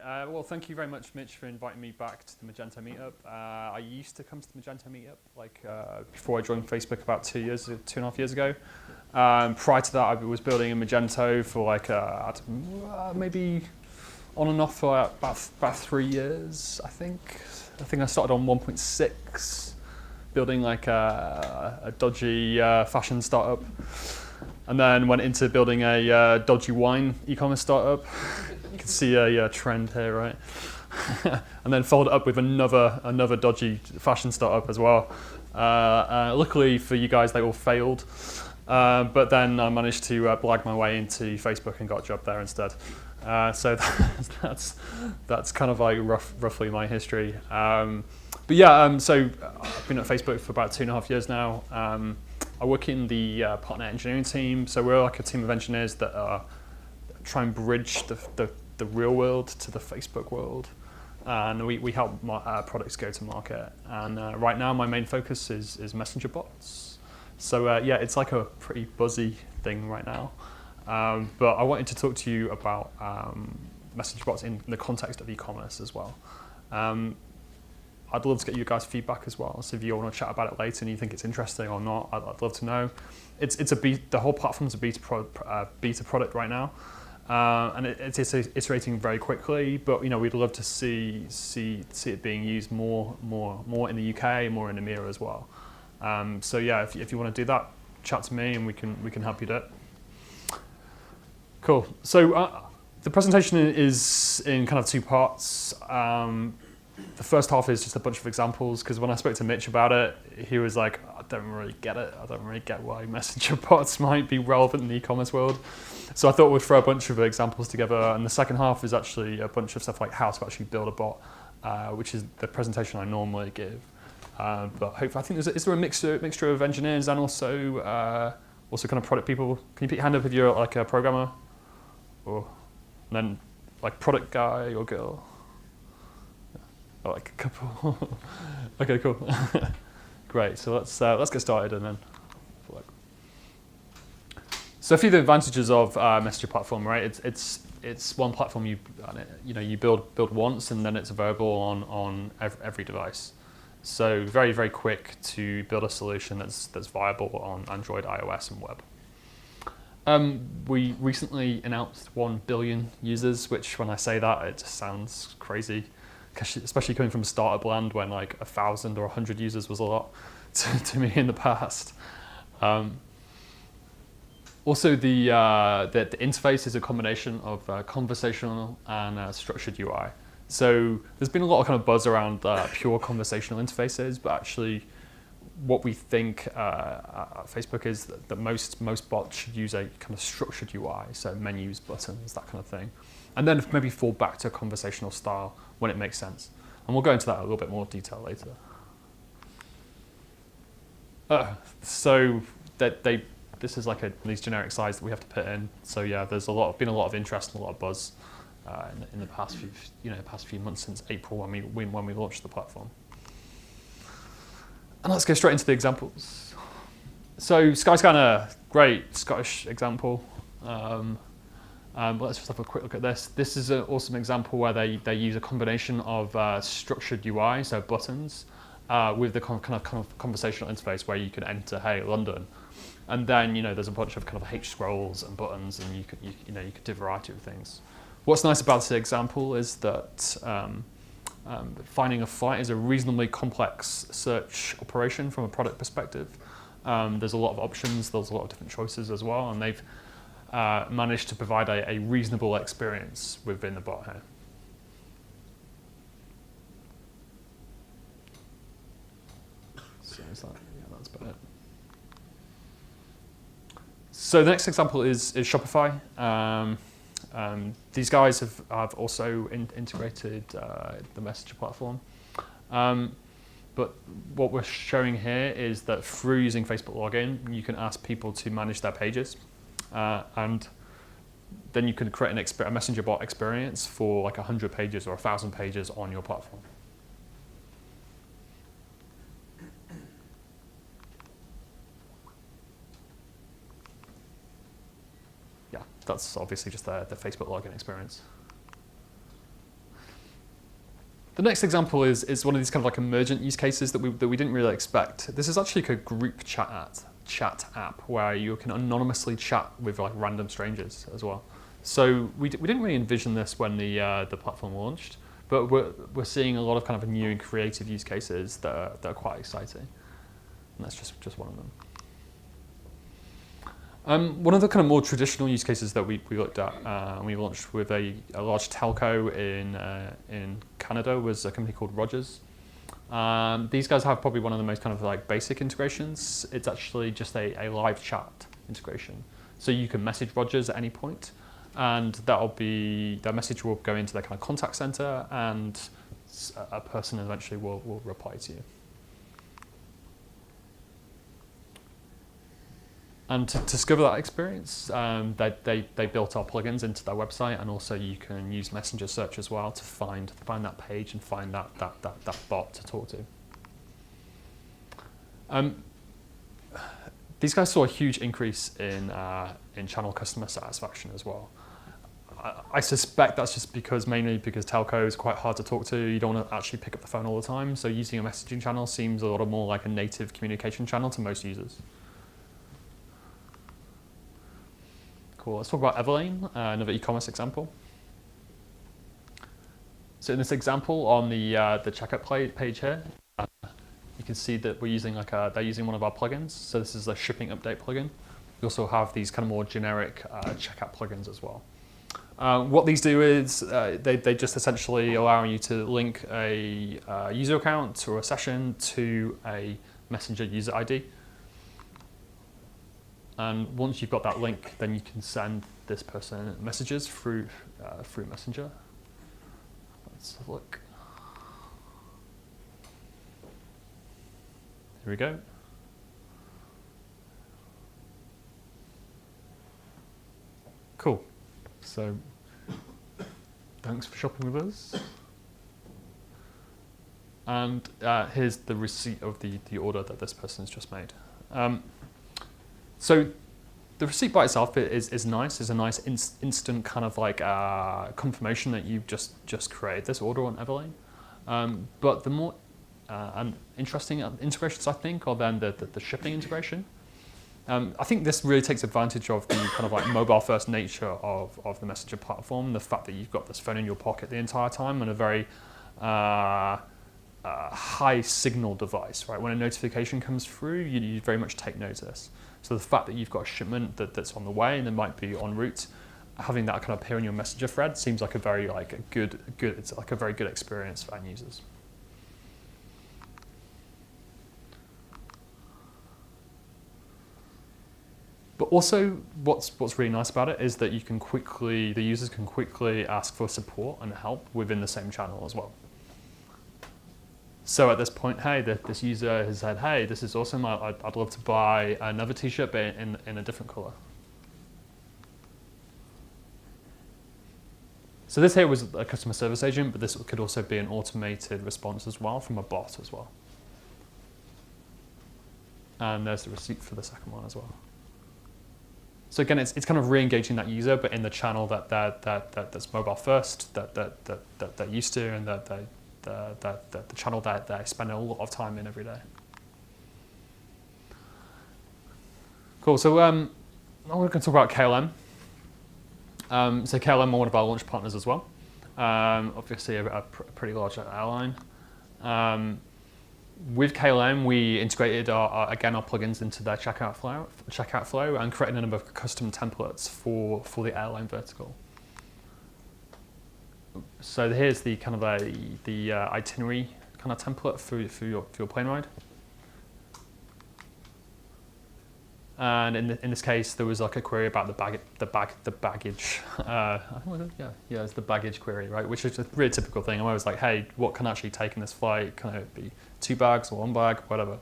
Great. Well, thank you very much, Mitch, for inviting me back to the Magento meetup. I used to come to the Magento meetup before I joined Facebook about 2.5 years ago. Prior to that, I was building in Magento for maybe on and off for about 3 years, I think. I think I started on 1.6, building a dodgy fashion startup, and then went into building a dodgy wine e-commerce startup. You can see a trend here, right? And then followed up with another dodgy fashion startup as well. Luckily for you guys, they all failed. But then I managed to blag my way into Facebook and got a job there instead. So that's kind of like roughly my history. But yeah, so I've been at Facebook for about 2.5 years now. I work in the partner engineering team. So we're like a team of engineers that try and bridge the real world to the Facebook world. And we help products go to market. And right now my main focus is messenger bots. So yeah, it's like a pretty buzzy thing right now. But I wanted to talk to you about messenger bots in the context of e-commerce as well. I'd love to get you guys' feedback as well. So if you want to chat about it later and you think it's interesting or not, I'd love to know. The whole platform's a beta product right now. And it's iterating very quickly, but we'd love to see it being used more in the UK, more in EMEA as well. So yeah, if you want to do that, chat to me and we can help you do it. Cool. So the presentation is in kind of 2 parts. The first half is just a bunch of examples, because when I spoke to Mitch about it, he was like, I don't really get it. I don't really get why messenger bots might be relevant in the e-commerce world. So I thought we'd throw a bunch of examples together. And the second half is actually a bunch of stuff like how to actually build a bot, which is the presentation I normally give. But hopefully, I think is there a mixture of engineers and also kind of product people? Can you put your hand up if you're like a programmer, or and then like product guy or girl? Oh, like a couple. Okay, cool. Great. So let's get started and then. So a few of the advantages of messenger platform, right? It's one platform you build once and then it's available on every device. So very, very quick to build a solution that's viable on Android, iOS, and web. We recently announced 1 billion users, which when I say that, it just sounds crazy, especially coming from a startup land when like 1,000 or 100 users was a lot to me in the past. Also, the interface is a combination of conversational and structured UI. So there's been a lot of kind of buzz around pure conversational interfaces, but actually what we think at Facebook is that most bots should use a kind of structured UI, so menus, buttons, that kind of thing. And then maybe fall back to a conversational style when it makes sense. And we'll go into that in a little bit more detail later. So this is like these generic slides that we have to put in. So yeah, there's been a lot of interest and a lot of buzz in the past few months since April when we launched the platform. And let's go straight into the examples. So Skyscanner, great Scottish example. Let's just have a quick look at this. This is an awesome example where they use a combination of structured UI, so buttons, with the kind of conversational interface where you can enter, hey, London. And then there's a bunch of kind of H scrolls and buttons, and you could do a variety of things. What's nice about this example is that finding a flight is a reasonably complex search operation from a product perspective. There's a lot of options, there's a lot of different choices as well, and they've managed to provide a reasonable experience within the bot here. So that's about it. So the next example is Shopify. These guys have also integrated the Messenger platform. But what we're showing here is that through using Facebook login, you can ask people to manage their pages. And then you can create a Messenger bot experience for like 100 pages or 1,000 pages on your platform. Yeah, that's obviously just the Facebook login experience. The next example is one of these kind of like emergent use cases that we didn't really expect. This is actually like a group chat app where you can anonymously chat with like random strangers as well. So we didn't really envision this when the platform launched, but we're seeing a lot of kind of new and creative use cases that are quite exciting, and that's just one of them. One of the kind of more traditional use cases that we looked at and we launched with a large telco in Canada was a company called Rogers. These guys have probably one of the most kind of like basic integrations. It's actually just a live chat integration. So you can message Rogers at any point, and that message will go into their kind of contact center, and a person eventually will reply to you. And to discover that experience, they built our plugins into their website, and also you can use Messenger search as well to find that page and find that bot to talk to. These guys saw a huge increase in channel customer satisfaction as well. I suspect that's just mainly because telco is quite hard to talk to. You don't want to actually pick up the phone all the time, so using a messaging channel seems a lot more like a native communication channel to most users. Cool. Let's talk about Everlane, another e-commerce example. So in this example on the checkout page here, you can see that we're using they're using one of our plugins. So this is a shipping update plugin. We also have these kind of more generic checkout plugins as well. What these do is they just essentially allow you to link a user account or a session to a Messenger user ID. And once you've got that link, then you can send this person messages through Messenger. Let's have a look. Here we go. Cool. So thanks for shopping with us. And here's the receipt of the order that this person's just made. So the receipt by itself is nice. It's a nice instant kind of like confirmation that you've just created this order on Everlane. But the more interesting integrations, I think, are then the shipping integration. I think this really takes advantage of the kind of like mobile-first nature of the Messenger platform, the fact that you've got this phone in your pocket the entire time and a very high signal device, right? When a notification comes through, you very much take notice. So the fact that you've got a shipment that's on the way and it might be en route, having that kind of appear in your Messenger thread seems like a very good it's like a very good experience for end users. But also, what's really nice about it is that the users can quickly ask for support and help within the same channel as well. So at this point, hey, this user has said, hey, this is awesome. I'd love to buy another t-shirt in a different color. So this here was a customer service agent, but this could also be an automated response as well from a bot as well. And there's the receipt for the second one as well. So again, it's kind of re-engaging that user, but in the channel that's mobile first, that they're used to, and the channel that they spend a lot of time in every day. Cool. So now we're going to talk about KLM. So KLM are one of our launch partners as well. Obviously, a pretty large airline. With KLM, we integrated our plugins into their checkout flow and created a number of custom templates for the airline vertical. So here's the kind of the itinerary kind of template for your plane ride. And in this case, there was like a query about the baggage. It's the baggage query, right? Which is a really typical thing. I'm always like, hey, what can I actually take in this flight? Can it be 2 bags or 1 bag, whatever?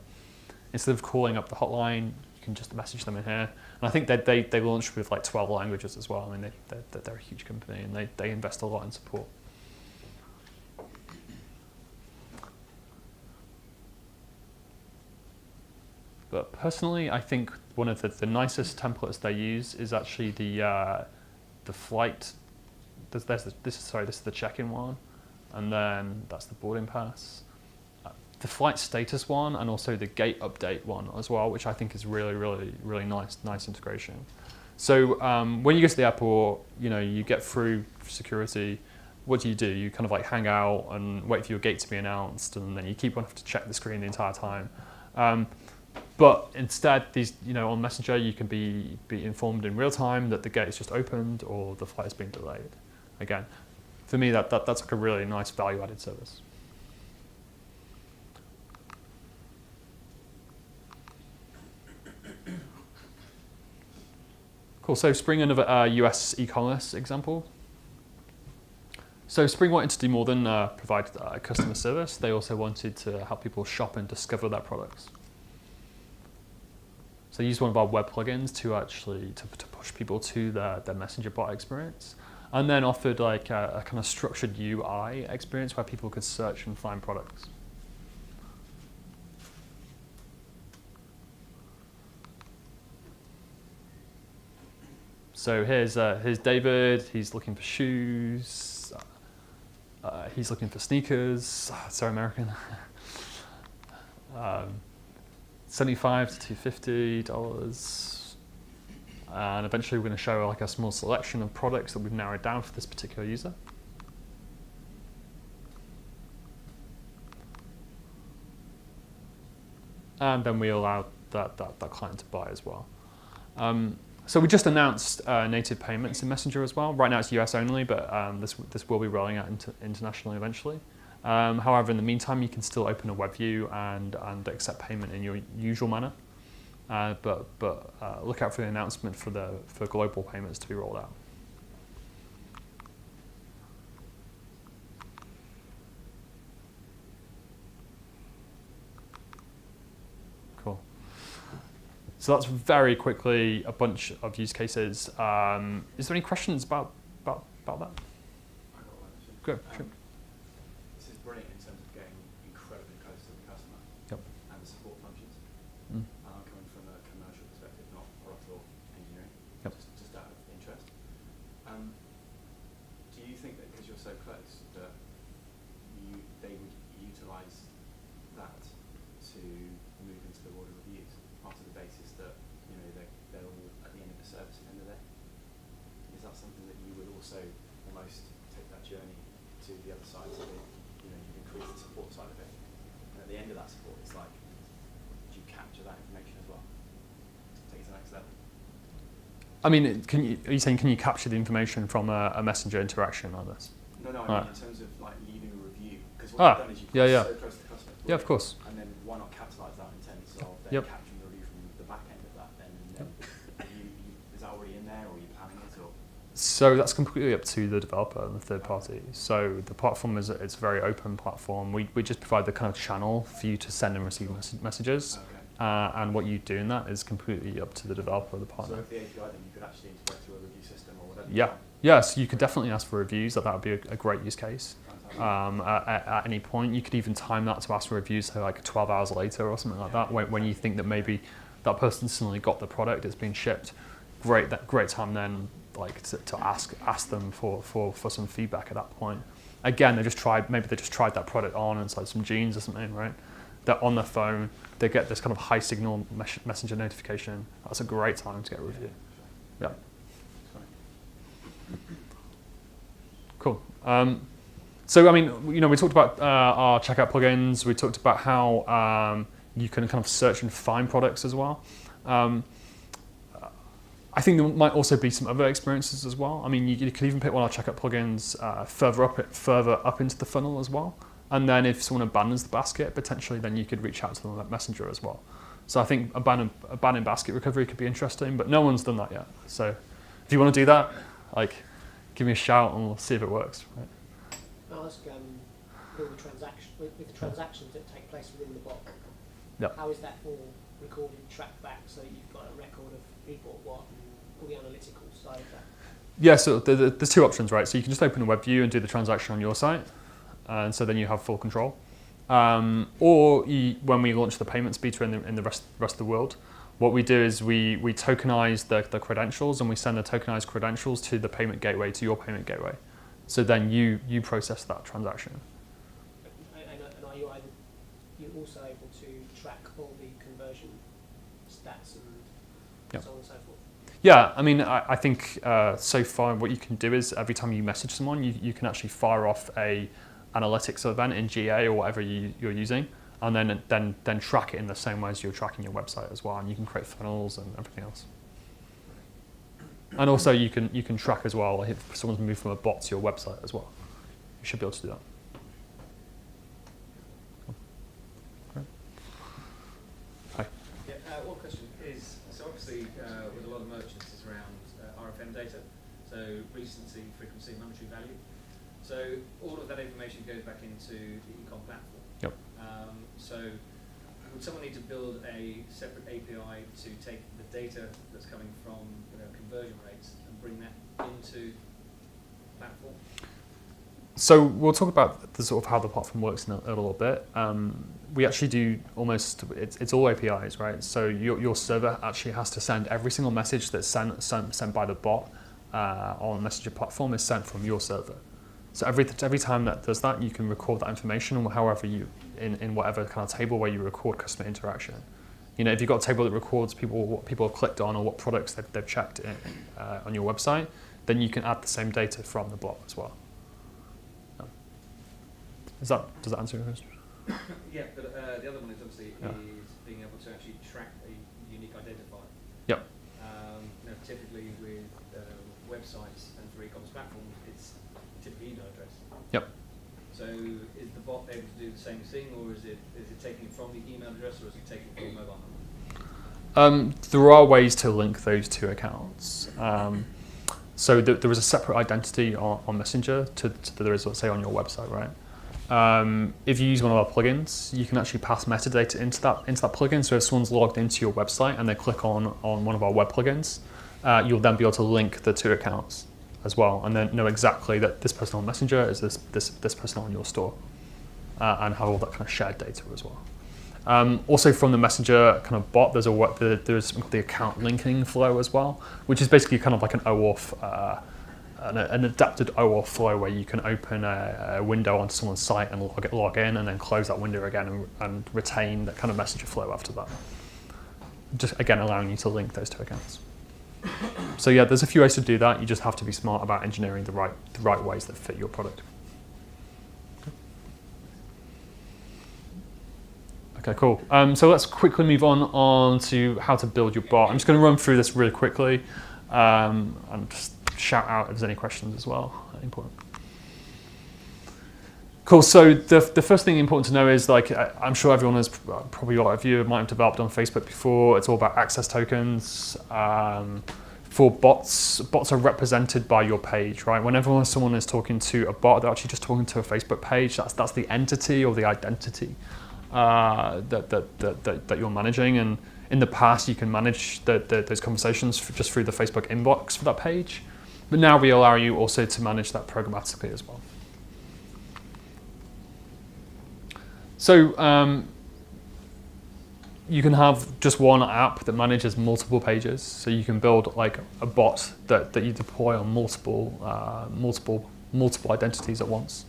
Instead of calling up the hotline, you can just message them in here. And I think that they launched with like 12 languages as well. I mean, they're a huge company and they invest a lot in support. But personally, I think one of the nicest templates they use is actually the flight. This is the check-in one. and then that's the boarding pass. The flight status one, and also the gate update one as well, which I think is really nice integration. So when you go to the airport, you get through security. What do? You kind of like hang out and wait for your gate to be announced, and then you keep on having to check the screen the entire time. But instead, on Messenger, you can be informed in real time that the gate is just opened or the flight has been delayed. Again, for me, that's like a really nice value-added service. Cool. So Spring, another US e-commerce example. So Spring wanted to do more than provide customer service. They also wanted to help people shop and discover their products. So they used one of our web plugins to actually to push people to their Messenger bot experience, and then offered like a kind of structured UI experience where people could search and find products. So here's David. He's looking for shoes. He's looking for sneakers. So American. $75 to $250, and eventually we're going to show like a small selection of products that we've narrowed down for this particular user. And then we allow that client to buy as well. So we just announced native payments in Messenger as well. Right now it's US only, but this will be rolling out internationally eventually. However, in the meantime, you can still open a Webview and accept payment in your usual manner. But look out for the announcement for global payments to be rolled out. Cool. So that's very quickly a bunch of use cases. Is there any questions about that? Good. Sure. This is brilliant in terms of getting incredibly close to the customer. Yep. And the support functions. I'm coming from a commercial perspective, not product or engineering. Yep. Just out of interest. Do you think that because you're so close that they would utilise that to move into the world of reviews after the basis that they're all at the end of the service at the end of the day? Is that something that you would also almost take that journey to the other side, so that you increase the support side of it, and at the end of that support, it's like, do you capture that information as well, take it to the next level? I mean, are you saying can you capture the information from a Messenger interaction like this? No, I mean in terms of like leaving a review, because what you've done is you've got so close to the customer. Yeah, of course. And then why not capitalise that in terms of then capturing the review from the back end of that? Then is that already in there, or are you planning it? Or? So that's completely up to the developer and the third party. So the platform it's a very open platform. We just provide the kind of channel for you to send and receive messages. Okay. And what you do in that is completely up to the developer or the partner. So with the API, then you could actually integrate through a review system or whatever. Yeah. Yes, you could definitely ask for reviews. That would be a great use case. At any point, you could even time that to ask for reviews, so like 12 hours later or something like that. When you think that maybe that person suddenly got the product, it's been shipped. Great time then, like to ask them for some feedback at that point. Again, they just tried that product on inside some jeans or something, right? They're on their phone. They get this kind of high signal messenger notification. That's a great time to get a review. Yeah. Cool. So I mean, we talked about our checkout plugins. We talked about how you can kind of search and find products as well. I think there might also be some other experiences as well. I mean, you could even pick one of our checkout plugins further up into the funnel as well. And then if someone abandons the basket, potentially then you could reach out to them at Messenger as well. So I think abandoned basket recovery could be interesting, but no one's done that yet. So if you want to do that, like, give me a shout and we'll see if it works. Right? I'll ask with the transactions that take place within the bot. Yep. How is that all recorded, tracked back, so that you've got a record of who bought what and all the analytical side of that? Yeah, so there's two options, right? So you can just open a Webview and do the transaction on your site, and so then you have full control. Or when we launch the payments beta in the rest of the world, what we do is we tokenize the credentials, and we send the tokenized credentials to the payment gateway, to your payment gateway. So then you process that transaction. And are you're also able to track all the conversion stats and Yep. so on and so forth? Yeah, I mean, I think so far what you can do is every time you message someone, you can actually fire off a analytics event in GA or whatever you're using, and then track it in the same way as you're tracking your website as well, and you can create funnels and everything else. And also you can track as well, like if someone's moved from a bot to your website as well. You should be able to do that. Yeah, one question is, so obviously with a lot of merchants it's around RFM data, so recency, frequency, monetary value. So all of that information goes back into the e-com platform. Yep. So would someone need to build a separate API to take the data that's coming from conversion rates and bring that into the platform? So we'll talk about the sort of how the platform works in a little bit. We actually do almost, it's all APIs, right? So your server actually has to send every single message that's sent by the bot on the Messenger platform is sent from your server. So every time that does that, you can record that information however you, in whatever kind of table where you record customer interaction. If you've got a table that records what people have clicked on or what products they've checked on your website, then you can add the same data from the bot as well. Does that answer your question? Yeah, but the other one is obviously Yeah. is being able to actually track a unique identifier. Yep. Typically with websites and for e-commerce platforms, it's typically email address. Yep. So is the bot able to do the same thing, or is it taking it from the email address, or is it taking it from the mobile number? There are ways to link those two accounts. So there is a separate identity on Messenger to there is, let's say, on your website, right? If you use one of our plugins, you can actually pass metadata into that plugin. So if someone's logged into your website and they click on one of our web plugins, you'll then be able to link the two accounts as well, and then know exactly that this person on Messenger is this person on your store, and have all that kind of shared data as well. Also from the Messenger kind of bot, there's something called the account linking flow as well, which is basically kind of like an OAuth. An adapted OAuth flow where you can open a window onto someone's site and log in and then close that window again and retain that kind of Messenger flow after that. Just again allowing you to link those two accounts. So yeah, there's a few ways to do that. You just have to be smart about engineering the right ways that fit your product. Okay, cool. So let's quickly move on to how to build your bot. I'm just going to run through this really quickly and just shout out if there's any questions as well. Important. Cool. So the first thing important to know is, like, I'm sure everyone has, probably a lot of you might have developed on Facebook before. It's all about access tokens. For bots are represented by your page, right? Whenever someone is talking to a bot, they're actually just talking to a Facebook page. That's the entity or the identity that you're managing. And in the past, you can manage those conversations just through the Facebook inbox for that page. But now we allow you also to manage that programmatically as well. So you can have just one app that manages multiple pages. So you can build like a bot that you deploy on multiple identities at once,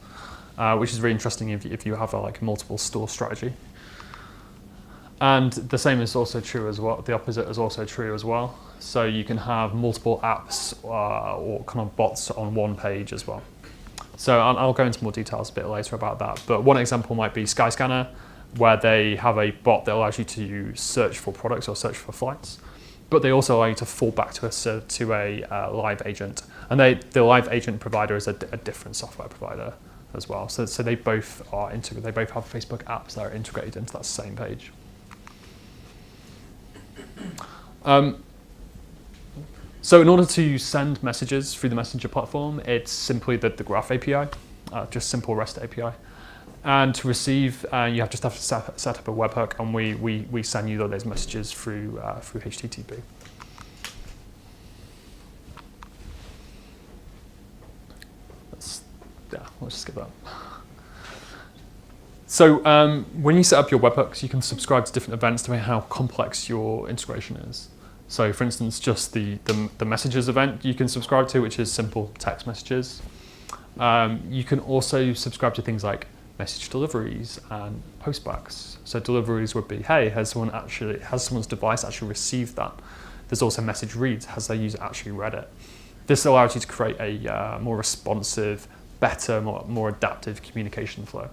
which is really interesting if you have a multiple store strategy. And the same is also true as well. The opposite is also true as well. So you can have multiple apps or kind of bots on one page as well. So I'll go into more details a bit later about that. But one example might be Skyscanner, where they have a bot that allows you to search for products or search for flights. But they also allow you to fall back to a live agent. And the live agent provider is a different software provider as well. So they both are integrated. They both have Facebook apps that are integrated into that same page. So in order to send messages through the Messenger platform, it's simply the Graph API, just simple REST API. And to receive, you have to set up a webhook, and we send you those messages through HTTP. Let's just skip that. So when you set up your webhooks, you can subscribe to different events depending on how complex your integration is. So for instance, just the messages event you can subscribe to, which is simple text messages. You can also subscribe to things like message deliveries and postbacks. So deliveries would be, hey, has someone's device actually received that? There's also message reads, has their user actually read it? This allows you to create a more responsive, better, more adaptive communication flow.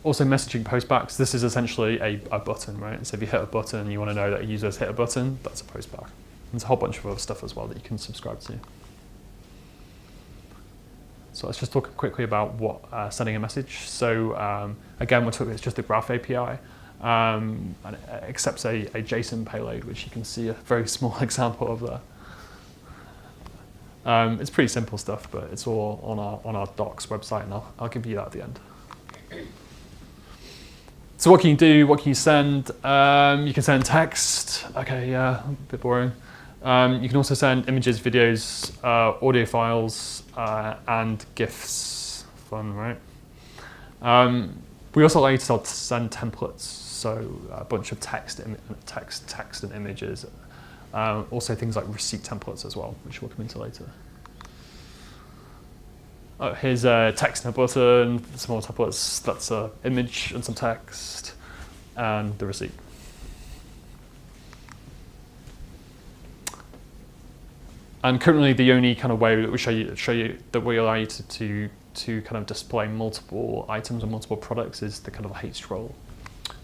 Also messaging postbacks, this is essentially a button, right? So if you hit a button and you want to know that a user has hit a button, that's a postback. There's a whole bunch of other stuff as well that you can subscribe to. So let's just talk quickly about what sending a message. So again, it's just the Graph API, and it accepts a JSON payload, which you can see a very small example of there. It's pretty simple stuff, but it's all on our docs website, and I'll give you that at the end. So what can you do? What can you send? You can send text. Okay, yeah, a bit boring. You can also send images, videos, audio files, and GIFs. Fun, right? We also allow you to send templates, so a bunch of text and images. Also things like receipt templates as well, which we'll come into later. Oh, here's a text and a button, some more templates. That's an image and some text, and the receipt. And currently, the only kind of way that we show you that we allow you to kind of display multiple items and multiple products is the kind of hate scroll.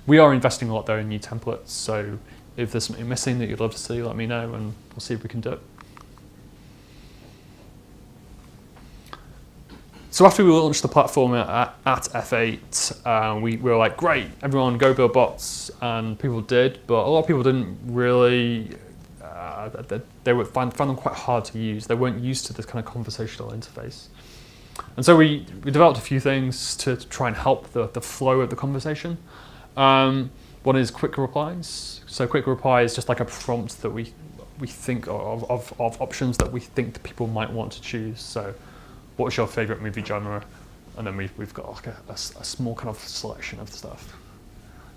We are investing a lot though in new templates, so if there's something missing that you'd love to see, let me know, and we'll see if we can do it. So after we launched the platform at F8, we were like, great, everyone go build bots, and people did, but a lot of people didn't really, they would find them quite hard to use. They weren't used to this kind of conversational interface. And so we developed a few things to try and help the flow of the conversation. One is quick replies. So quick reply is just like a prompt that we think of options that we think that people might want to choose. So what's your favorite movie genre? And then we've got like a small kind of selection of stuff.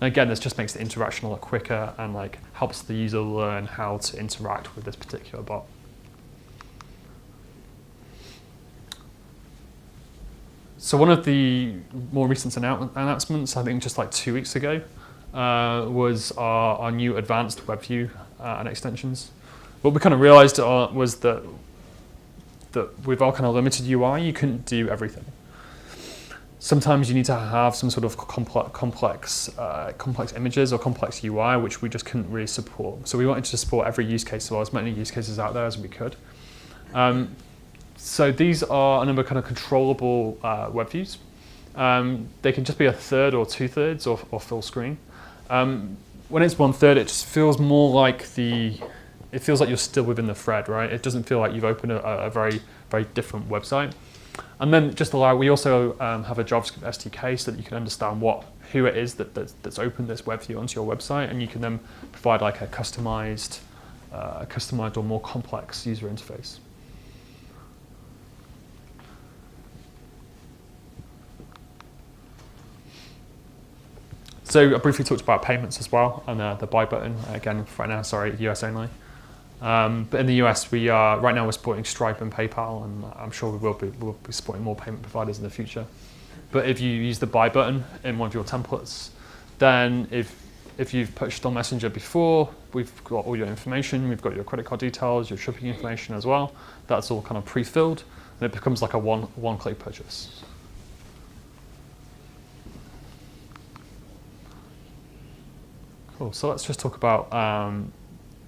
And again, this just makes the interaction a lot quicker and like helps the user learn how to interact with this particular bot. So one of the more recent announcements, I think just like 2 weeks ago, was our new advanced Webview and Extensions. What we kind of realized was that with our kind of limited UI, you couldn't do everything. Sometimes you need to have some sort of complex images or complex UI, which we just couldn't really support. So we wanted to support every use case, or as many use cases out there as we could. So these are a number of kind of controllable web views. They can just be 1/3 or 2/3 or full screen. When it's 1/3, it just feels more like it feels like you're still within the thread, right? It doesn't feel like you've opened a very, very different website. And then we also have a JavaScript SDK so that you can understand who it is that's opened this web view onto your website, and you can then provide like a customized or more complex user interface. So I briefly talked about payments as well, and the buy button. Again, right now, sorry, US only. But in the US, right now we're supporting Stripe and PayPal, and I'm sure we'll be supporting more payment providers in the future. But if you use the buy button in one of your templates, then if you've purchased on Messenger before, we've got all your information, we've got your credit card details, your shipping information as well. That's all kind of pre-filled, and it becomes like a one-click purchase. Cool. So let's just talk about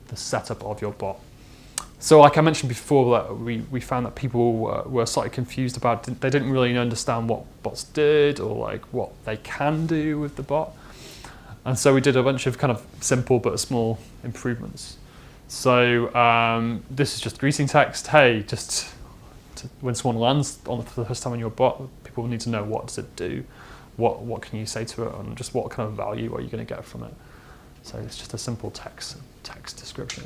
the setup of your bot. So like I mentioned before, that we found that people were slightly confused about, they didn't really understand what bots did or like what they can do with the bot. And so we did a bunch of kind of simple but small improvements. So this is just greeting text. Hey, when someone lands for the first time on your bot, people need to know what does it do, what can you say to it, and just what kind of value are you going to get from it. So it's just a simple text description.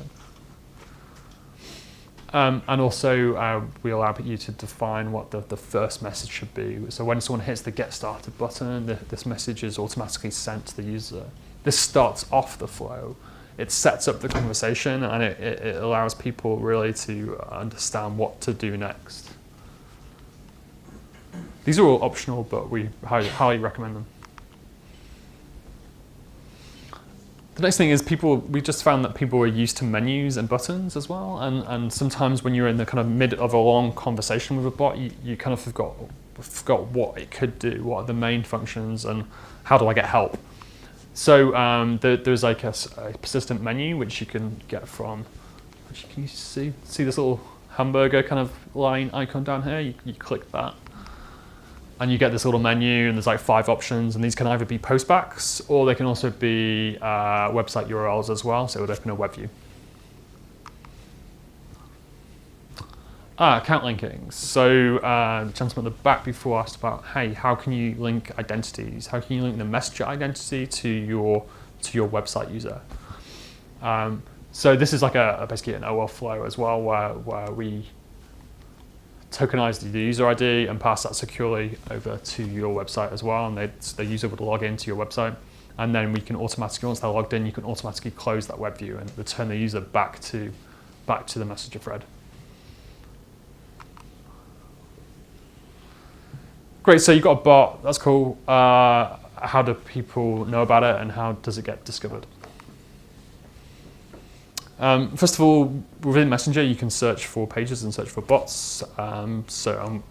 And also we allow you to define what the first message should be. So when someone hits the Get Started button, this message is automatically sent to the user. This starts off the flow. it sets up the conversation, and it allows people really to understand what to do next. These are all optional, but we highly recommend them. The next thing is we just found that people were used to menus and buttons as well, and sometimes when you're in the kind of mid of a long conversation with a bot, you kind of forgot what it could do, what are the main functions, and how do I get help. So there's like a persistent menu which you can get from, can you see this little hamburger kind of line icon down here? You click that, and you get this little menu, and there's like 5 options, and these can either be postbacks or they can also be website URLs as well, so it would open a web view. Account linking. So the gentleman at the back before asked about, hey, how can you link identities? How can you link the messenger identity to your website user? So this is like basically an OAuth flow as well, where we tokenize the user ID and pass that securely over to your website as well, and the user would log into your website, and then we can automatically, once they're logged in, you can automatically close that web view and return the user back to the messenger thread. Great, so you've got a bot, that's cool. How do people know about it, and how does it get discovered? First of all, within Messenger, you can search for pages and search for bots. And on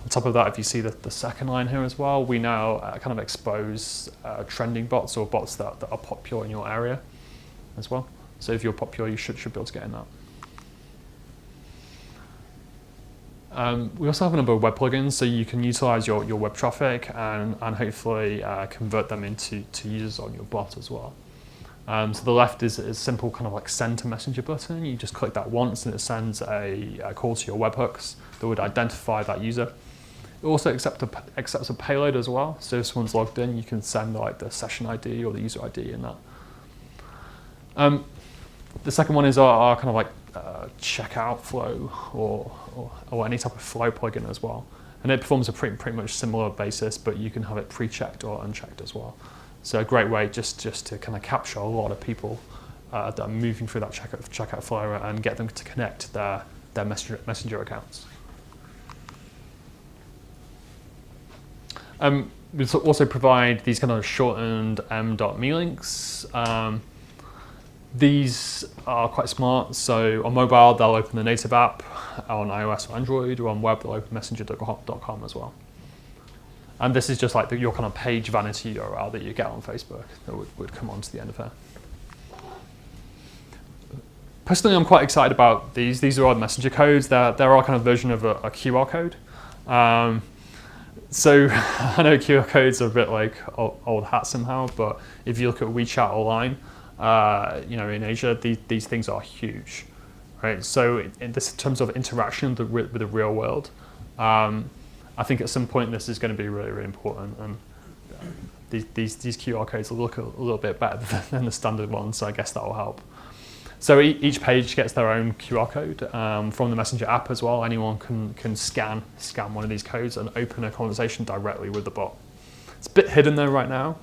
top of that, if you see the second line here as well, we now kind of expose trending bots, or bots that are popular in your area as well. So if you're popular, you should be able to get in that. We also have a number of web plugins, so you can utilize your web traffic and hopefully convert them into users on your bot as well. So the left is a simple kind of like send to messenger button. You just click that once and it sends a call to your webhooks that would identify that user. It also accepts a payload as well. So if someone's logged in, you can send like the session ID or the user ID in that. The second one is our kind of like checkout flow or any type of flow plugin as well. And it performs a pretty much similar basis, but you can have it pre-checked or unchecked as well. So a great way just to kind of capture a lot of people that are moving through that checkout flow and get them to connect their messenger accounts. We also provide these kind of shortened m.me links. These are quite smart. So on mobile, they'll open the native app. On iOS or Android, or on web, they'll open messenger.com as well. And this is just like your kind of page vanity URL that you get on Facebook that would come on to the end of here. Personally, I'm quite excited about these. These are all messenger codes. They're all kind of version of a QR code. So I know QR codes are a bit like old hat somehow, but if you look at WeChat or Line, in Asia, these things are huge, right? So in terms of interaction with the real world, I think at some point this is going to be really, really important. And these QR codes will look a little bit better than the standard ones, so I guess that will help. So each page gets their own QR code from the Messenger app as well. Anyone can scan one of these codes and open a conversation directly with the bot. It's a bit hidden there right now,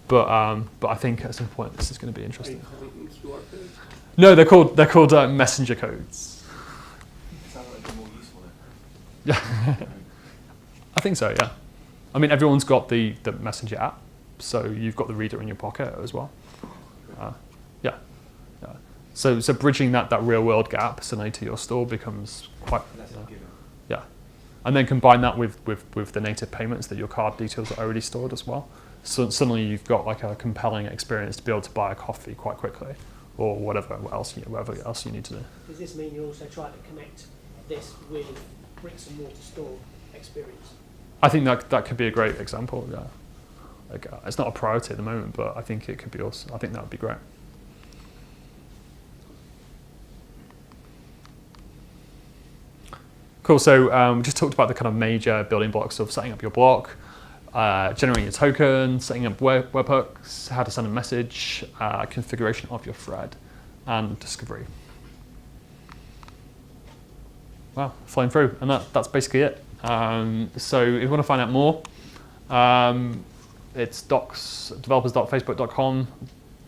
but I think at some point this is going to be interesting. Are you calling them QR codes? No, they're called messenger codes. Sounds like they're more useful now. Yeah, I think so. Yeah, I mean everyone's got the Messenger app, so you've got the reader in your pocket as well. Yeah. So bridging that real world gap suddenly to your store becomes quite. Yeah, and then combine that with the native payments that your card details are already stored as well. So suddenly you've got like a compelling experience to be able to buy a coffee quite quickly, or whatever else you need to do. Does this mean you're also trying to connect this with bricks and mortar store experience? I think that could be a great example. Yeah, like it's not a priority at the moment, but I think it could be also. I think that would be great. Cool. So we just talked about the kind of major building blocks of setting up your block, generating your token, setting up webhooks, how to send a message, configuration of your thread, and discovery. Wow, flying through, and that's basically it. So if you want to find out more, it's developers.facebook.com.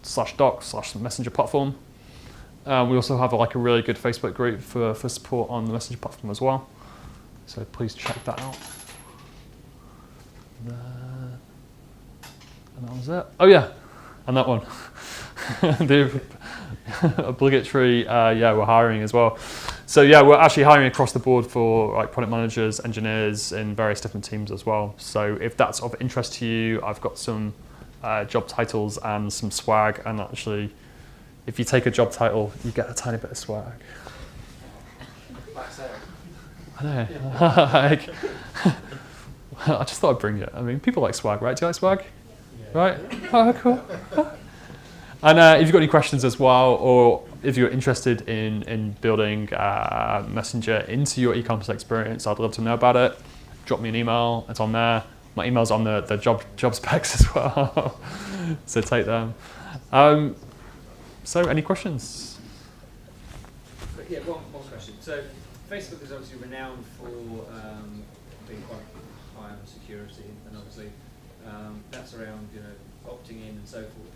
wit.ai/docs/messenger platform. We also have like a really good Facebook group for support on the messenger platform as well. So please check that out. And that was it. Oh yeah, and that one. The obligatory, we're hiring as well. So yeah, we're actually hiring across the board for like product managers, engineers in various different teams as well. So if that's of interest to you, I've got some job titles and some swag. And actually, if you take a job title, you get a tiny bit of swag. I know. Like, I just thought I'd bring it. I mean, people like swag, right? Do you like swag? Yeah. Right? Oh, cool. And if you've got any questions as well, or if you're interested in building Messenger into your e-commerce experience, I'd love to know about it. Drop me an email. It's on there. My email's on the job specs as well. So take them. So any questions? Yeah, one question. So Facebook is obviously renowned for being quite high on security, and obviously that's around opting in and so forth.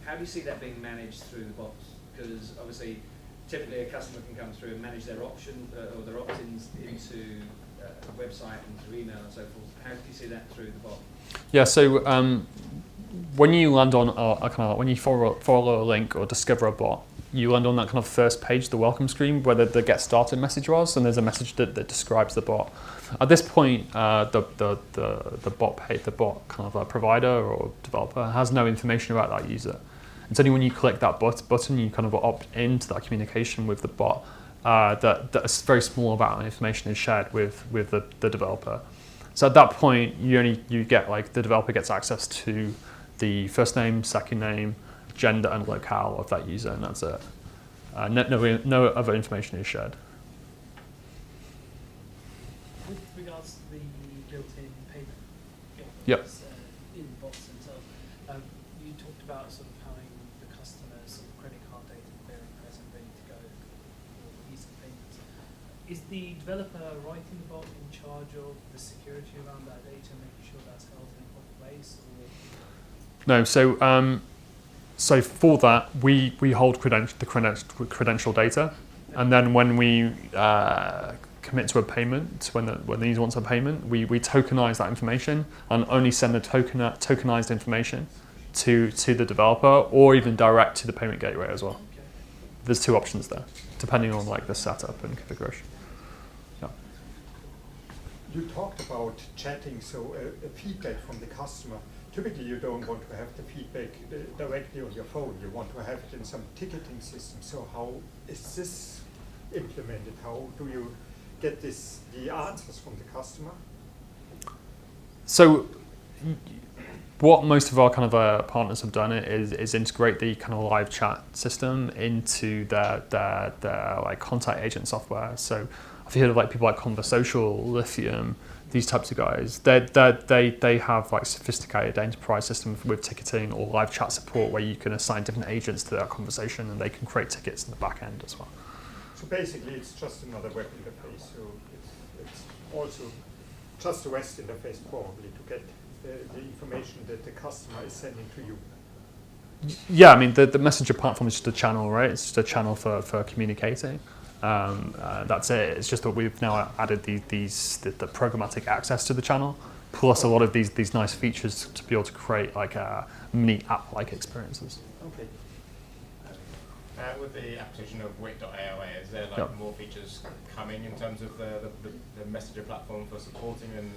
How do you see that being managed through the bots? Because obviously, typically a customer can come through and manage their option or their opt-ins into a website and through email and so forth. How do you see that through the bot? Yeah. So when you land on when you follow a link or discover a bot, you land on that kind of first page, the welcome screen, where the get started message was, and there's a message that describes the bot. At this point, the bot kind of provider or developer has no information about that user. It's only when you click that button, you kind of opt into that communication with the bot, that a very small amount of information is shared with the developer. So at that point, you get like the developer gets access to the first name, second name, gender, and locale of that user, and that's it. No other information is shared. With regards to the built-in payment Yep. In bots themselves, you talked about sort of having the customer's sort of credit card data very present, ready to go for easy payments. Is the developer writing the bot in charge of the security around that data, making sure that's held in a proper place? Or? No, so for that, we hold credential data, and then when we commit to a payment, when the user wants a payment, we tokenize that information and only send the tokenized information to the developer, or even direct to the payment gateway as well. Okay. There's two options there, depending on like the setup and configuration. Yeah. You talked about chatting, so feedback from the customer. Typically, you don't want to have the feedback directly on your phone. You want to have it in some ticketing system. So how is this implemented? How do you get the answers from the customer? So what most of our kind of partners have done is integrate the kind of live chat system into their like contact agent software. So I've heard of like people like Conversocial, Lithium, these types of guys. They have like sophisticated enterprise systems with ticketing or live chat support where you can assign different agents to that conversation, and they can create tickets in the back end as well. So basically, it's just another web interface. So it's also just a REST interface probably to get the information that the customer is sending to you. Yeah, I mean the messenger platform is just a channel, right? It's just a channel for communicating. That's it. It's just that we've now added the programmatic access to the channel, plus a lot of these nice features to be able to create like mini app-like experiences. Okay. With the acquisition of wit.ai, is there like more features coming in terms of the messenger platform for supporting and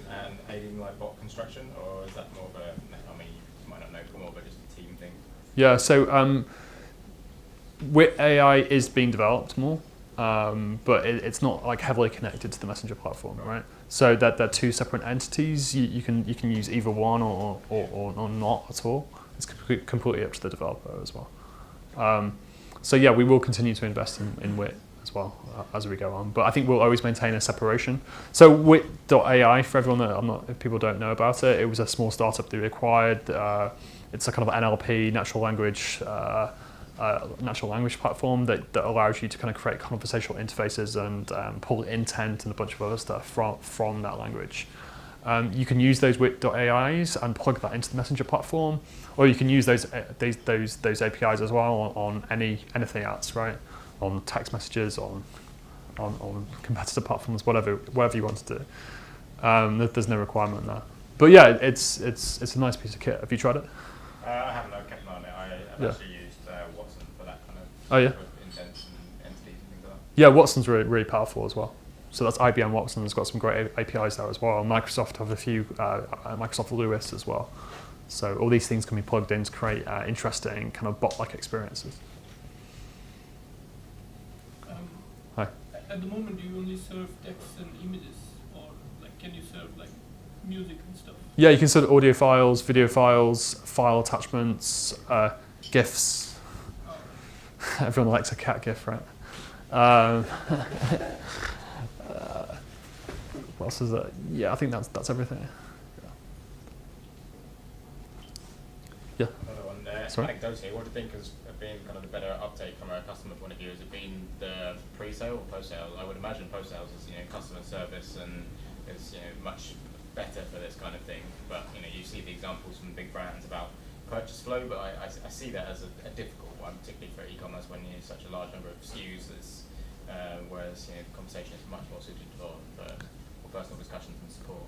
aiding like bot construction, or is that more of a, I mean, you might not know, more of a just a team thing? Yeah, so wit.ai is being developed more, but it's not like heavily connected to the messenger platform, right? So that they're two separate entities. You can use either one or not at all. It's completely up to the developer as well. So yeah, we will continue to invest in Wit as well as we go on, but I think we'll always maintain a separation. So Wit.ai, for everyone that if people don't know about it, it was a small startup that we acquired. It's a kind of NLP, natural language platform that allows you to kind of create conversational interfaces and pull intent and a bunch of other stuff from that language. You can use those wit.ais and plug that into the Messenger platform, or you can use those APIs as well on anything else, right? On text messages, on competitor platforms, whatever you want to do. There's no requirement there. But yeah, it's a nice piece of kit. Have you tried it? I haven't. I've kept an eye on it. I've actually used Watson for that kind of indents and entities and things like that. Yeah, Watson's really powerful as well. So that's IBM Watson. It's got some great APIs there as well. Microsoft have a few, Microsoft Lewis as well. So all these things can be plugged in to create interesting kind of bot-like experiences. Hi. At the moment, do you only serve text and images, or like can you serve like music and stuff? Yeah, you can serve audio files, video files, file attachments, GIFs. Everyone likes a cat GIF, right? What else is that? Yeah, I think that's everything. Yeah. Another one. Sorry? Anecdotally, what do you think has been kind of the better uptake from a customer point of view? Has it been the pre-sale or post-sale? I would imagine post-sales is customer service and is much better for this kind of thing. But you see the examples from big brands about purchase flow, but I see that as a difficult one, particularly for e-commerce when you have such a large number of SKUs. Whereas conversation is much more suited for personal discussions and support.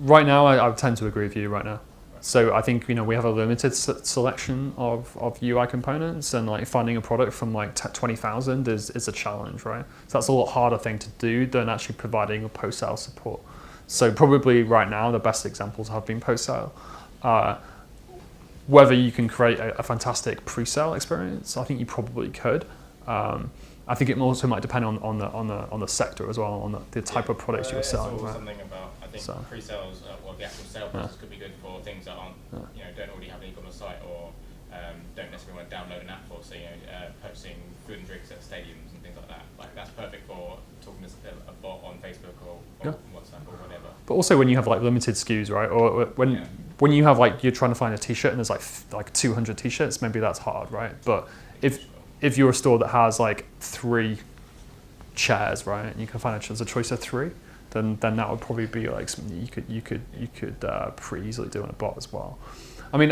Right now, I would tend to agree with you right now. So I think we have a limited selection of UI components, and like finding a product from like 20,000 is a challenge, right? So that's a lot harder thing to do than actually providing a post-sale support. So probably right now the best examples have been post-sale. Whether you can create a fantastic pre-sale experience, I think you probably could. I think it also might depend on the sector as well, on the type of products you're selling. It's Right? something about, I think pre-sales, or the actual sale process could be good for things that aren't, don't already have an e-commerce site, or don't necessarily want to download an app for, so purchasing food and drinks at stadiums and things like that. Like that's perfect for talking to a bot on Facebook or WhatsApp or whatever. But also when you have like limited SKUs, right? Or when you have like you're trying to find a t-shirt and there's like 200 t-shirts, maybe that's hard, right? But if you're a store that has like 3 chairs, right, and you can find there's a choice of 3, then that would probably be like something you could pretty easily do on a bot as well. I mean,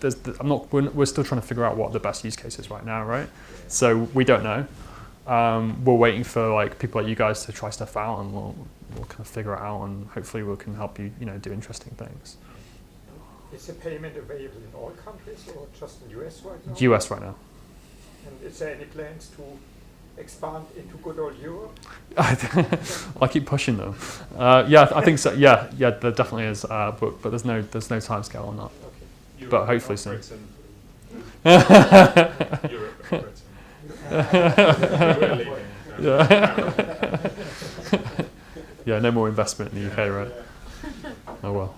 we're still trying to figure out what the best use case is right now, right? So we don't know. We're waiting for like people like you guys to try stuff out, and we'll kind of figure it out, and hopefully we can help you do interesting things. Is the payment available in all countries or just in US right now? US right now. And is there any plans to expand into good old Europe? I keep pushing them. Yeah, I think so. Yeah, there definitely is. But there's no time scale on that. Okay. But hopefully soon. Europe and Britain. We're leaving. Yeah. Yeah, no more investment in the UK, right? Oh well.